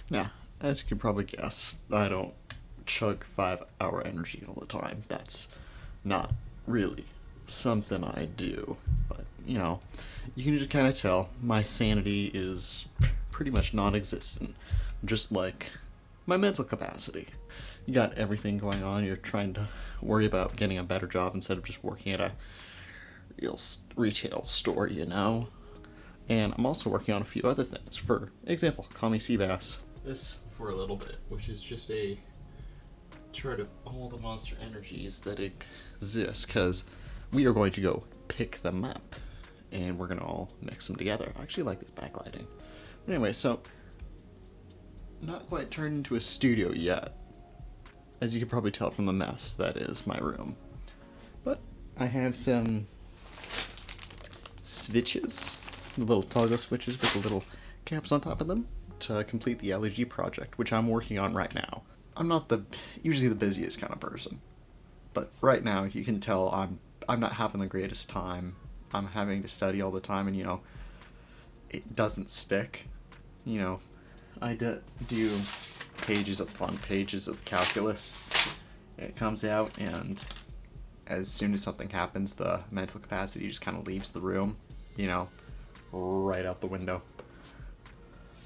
Now, as you can probably guess, I don't chug 5-hour energy all the time. That's not really something I do. But, you can just kind of tell my sanity is pretty much non existent. Just like my mental capacity. You got everything going on, you're trying to worry about getting a better job instead of just working at a real retail store. And I'm also working on a few other things. For example, Call Me Seabass. This for a little bit, which is just a chart of all the monster energies that exist, because we are going to go pick them up, and we're going to all mix them together. I actually like this backlighting. But anyway, so, not quite turned into a studio yet, as you can probably tell from the mess that is my room. But I have some switches, the little toggle switches with the little caps on top of them, to complete the LED project, which I'm working on right now. I'm not usually the busiest kind of person, but right now you can tell I'm not having the greatest time. I'm having to study all the time, and it doesn't stick. I do pages upon pages of calculus. It comes out, and as soon as something happens, the mental capacity just kind of leaves the room, right out the window.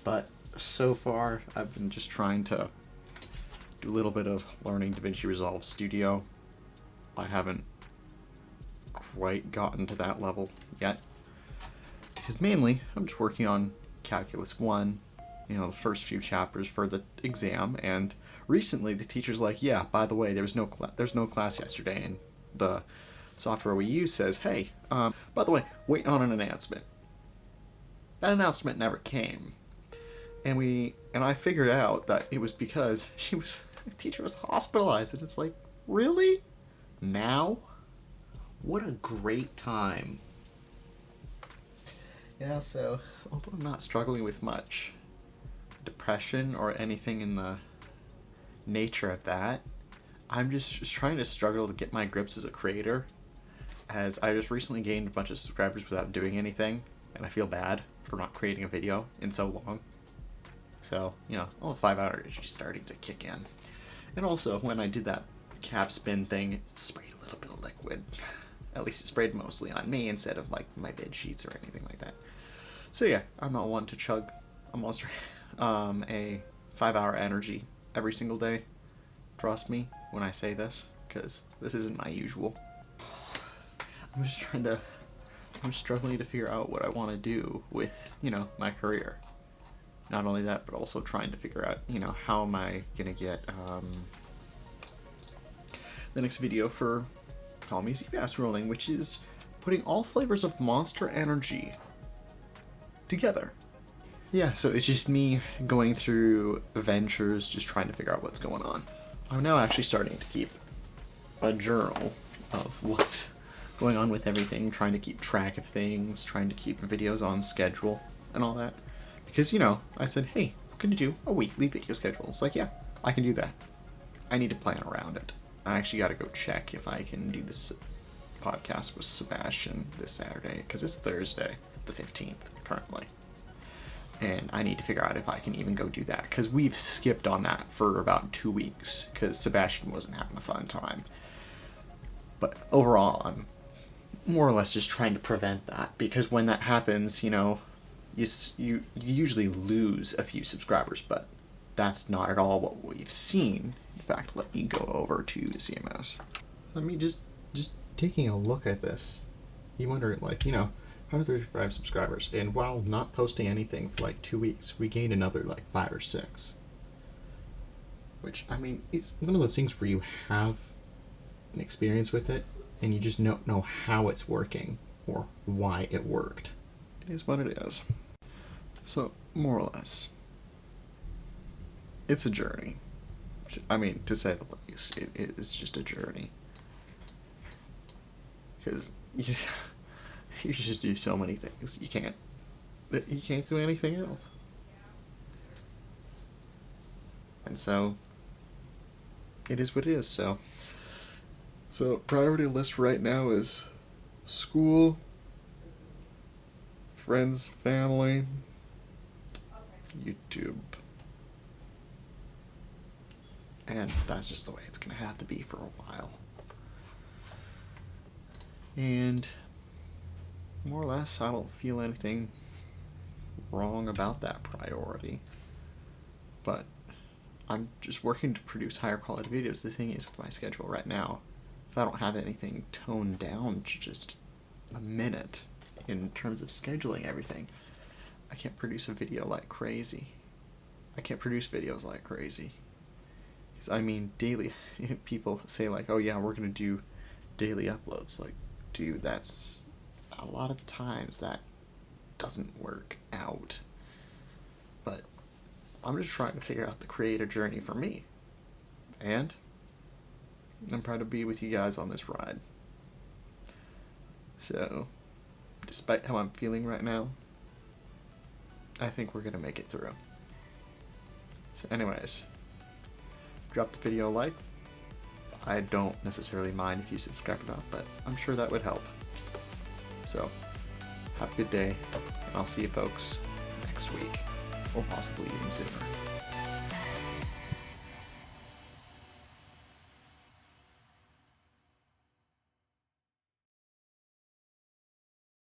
But so far, I've been just trying to do a little bit of learning DaVinci Resolve Studio. I haven't quite gotten to that level yet, because mainly I'm just working on Calculus 1, the first few chapters for the exam, and recently the teacher's like, yeah, by the way, there's no class yesterday, and the software we use says, hey, by the way, wait on an announcement. That announcement never came. And I figured out that it was because the teacher was hospitalized, and it's like, really? Now? What a great time. So, although I'm not struggling with much depression or anything in the nature of that, I'm just trying to struggle to get my grips as a creator, as I just recently gained a bunch of subscribers without doing anything, and I feel bad for not creating a video in so long. So, all the 5-hour energy starting to kick in. And also, when I did that cap spin thing, it sprayed a little bit of liquid. At least it sprayed mostly on me instead of, my bed sheets or anything like that. So yeah, I'm not one to chug a monster, a 5-hour energy every single day. Trust me when I say this, because this isn't my usual. I'm struggling to figure out what I want to do with, my career. Not only that, but also trying to figure out, how am I gonna get the next video for Call Me Seabass rolling, which is putting all flavors of Monster Energy together. Yeah, so it's just me going through ventures, just trying to figure out what's going on. I'm now actually starting to keep a journal of what's going on with everything, trying to keep track of things, trying to keep videos on schedule and all that. Because, I said, hey, can you do a weekly video schedule? It's like, yeah, I can do that. I need to plan around it. I actually got to go check if I can do this podcast with Sebastian this Saturday, because it's Thursday, the 15th, currently. And I need to figure out if I can even go do that, because we've skipped on that for about 2 weeks, because Sebastian wasn't having a fun time. But overall, I'm more or less just trying to prevent that, because when that happens, you usually lose a few subscribers, but that's not at all what we've seen. In fact, let me go over to CMS. Let me just taking a look at this. You wonder, 135 subscribers, and while not posting anything for 2 weeks, we gained another 5 or 6. Which, it's one of those things where you have an experience with it, and you just don't know how it's working or why it worked. It is what it is. So, more or less, it's a journey. To say the least, it is just a journey. Because you just do so many things. You can't do anything else. And so, it is what it is. So priority list right now is school, friends, family, YouTube. And that's just the way it's going to have to be for a while. And more or less, I don't feel anything wrong about that priority. But I'm just working to produce higher quality videos. The thing is, with my schedule right now, if I don't have anything toned down to just a minute in terms of scheduling everything, I can't produce a video like crazy. I can't produce videos like crazy. Because, I mean, daily, people say like, oh yeah, we're going to do daily uploads. Like, dude, that's a lot of the times that doesn't work out. But I'm just trying to figure out the creative journey for me. And I'm proud to be with you guys on this ride. So, despite how I'm feeling right now, I think we're going to make it through. So anyways, drop the video a like. I don't necessarily mind if you subscribe or not, but I'm sure that would help. So, have a good day, and I'll see you folks next week, or possibly even sooner.